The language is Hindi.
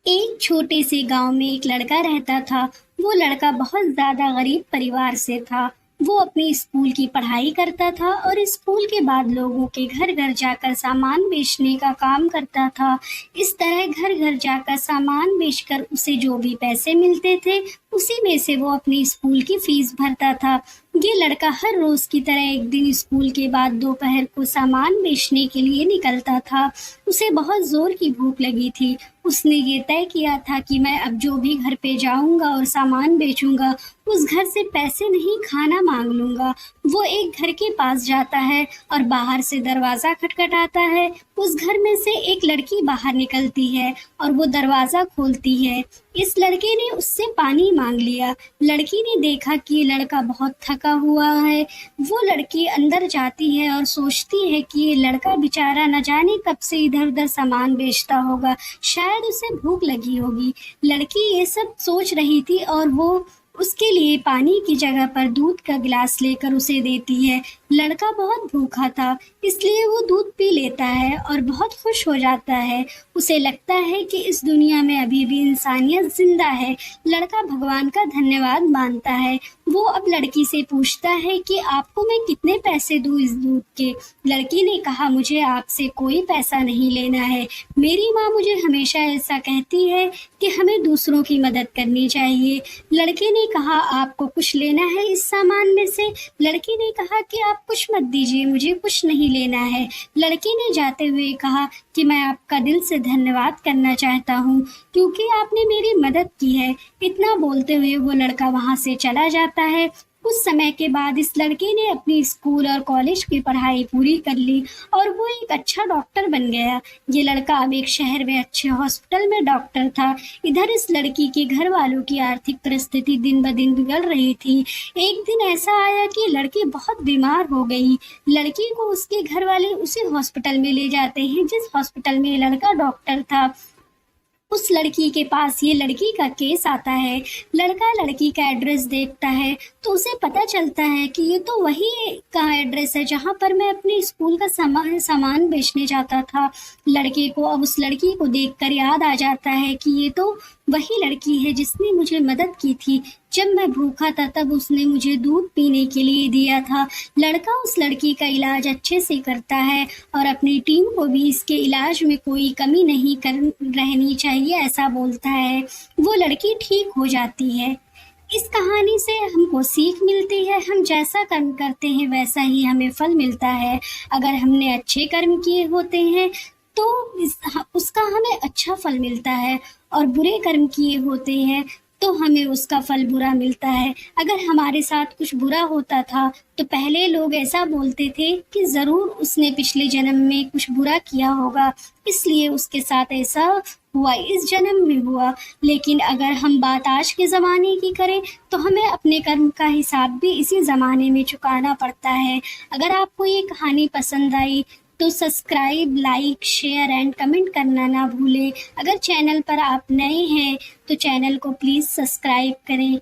एक छोटे से गांव में एक लड़का रहता था। वो लड़का बहुत ज़्यादा गरीब परिवार से था। वो अपनी स्कूल की पढ़ाई करता था और स्कूल के बाद लोगों के घर घर जाकर सामान बेचने का काम करता था। इस तरह घर घर जाकर सामान बेचकर उसे जो भी पैसे मिलते थे, उसी में से वो अपनी स्कूल की फीस भरता था। ये लड़का हर रोज की तरह एक दिन स्कूल के बाद दोपहर को सामान बेचने के लिए निकलता था। उसे बहुत जोर की भूख लगी थी। उसने ये तय किया था कि मैं अब जो भी घर पे जाऊंगा और सामान बेचूंगा, उस घर से पैसे नहीं, खाना मांग लूंगा। वो एक घर के पास जाता है और बाहर से दरवाजा खटखटाता है। उस घर में से एक लड़की बाहर निकलती है और वो दरवाजा खोलती है। इस लड़के ने उससे पानी मांग लिया। लड़की ने देखा कि ये लड़का बहुत थका हुआ है। वो लड़की अंदर जाती है और सोचती है कि ये लड़का बेचारा न जाने कब से इधर उधर सामान बेचता होगा, शायद उसे भूख लगी होगी। लड़की ये सब सोच रही थी और वो उसके लिए पानी की जगह पर दूध का गिलास लेकर उसे देती है। लड़का बहुत भूखा था, इसलिए वो दूध पी लेता है और बहुत खुश हो जाता है। उसे लगता है कि इस दुनिया में अभी भी इंसानियत जिंदा है। लड़का भगवान का धन्यवाद मानता है। वो अब लड़की से पूछता है कि आपको मैं कितने पैसे दूं इस दूध के। लड़की ने कहा, मुझे आपसे कोई पैसा नहीं लेना है। मेरी माँ मुझे हमेशा ऐसा कहती है कि हमें दूसरों की मदद करनी चाहिए। लड़के ने कहा, आपको कुछ लेना है इस सामान में से? लड़की ने कहा कि आप कुछ मत दीजिए, मुझे कुछ नहीं लेना है। लड़के ने जाते हुए कहा कि मैं आपका दिल से धन्यवाद करना चाहता हूँ क्योंकि आपने मेरी मदद की है। इतना बोलते हुए वो लड़का वहाँ से चला जाता है। कुछ समय के बाद इस लड़के ने अपनी स्कूल और कॉलेज की पढ़ाई पूरी कर ली और वो एक अच्छा डॉक्टर बन गया। ये लड़का अब एक शहर में अच्छे हॉस्पिटल में डॉक्टर था। इधर इस लड़की के घर वालों की आर्थिक परिस्थिति दिन ब दिन बिगड़ रही थी। एक दिन ऐसा आया कि लड़की बहुत बीमार हो गई। लड़की को उसके घर वाले उसी हॉस्पिटल में ले जाते हैं जिस हॉस्पिटल में ये लड़का डॉक्टर था। उस लड़की के पास ये लड़की का केस आता है। लड़का लड़की का एड्रेस देखता है तो उसे पता चलता है कि ये तो वही का एड्रेस है जहाँ पर मैं अपने स्कूल का सामान बेचने जाता था। लड़के को अब उस लड़की को देखकर याद आ जाता है कि ये तो वही लड़की है जिसने मुझे मदद की थी। जब मैं भूखा था तब उसने मुझे दूध पीने के लिए दिया था। लड़का उस लड़की का इलाज अच्छे से करता है और अपनी टीम को भी इसके इलाज में कोई कमी नहीं रहनी चाहिए ऐसा बोलता है। वो लड़की ठीक हो जाती है। इस कहानी से हमको सीख मिलती है, हम जैसा कर्म करते हैं वैसा ही हमें फल मिलता है। अगर हमने अच्छे कर्म किए होते हैं तो उसका हमें अच्छा फल मिलता है और बुरे कर्म किए होते हैं तो हमें उसका फल बुरा मिलता है। अगर हमारे साथ कुछ बुरा होता था तो पहले लोग ऐसा बोलते थे कि जरूर उसने पिछले जन्म में कुछ बुरा किया होगा, इसलिए उसके साथ ऐसा हुआ, इस जन्म में हुआ। लेकिन अगर हम बात आज के ज़माने की करें तो हमें अपने कर्म का हिसाब भी इसी ज़माने में चुकाना पड़ता है। अगर आपको ये कहानी पसंद आई तो subscribe, like, share and comment करना ना भूलें। अगर चैनल पर आप नए हैं तो चैनल को प्लीज़ सब्सक्राइब करें।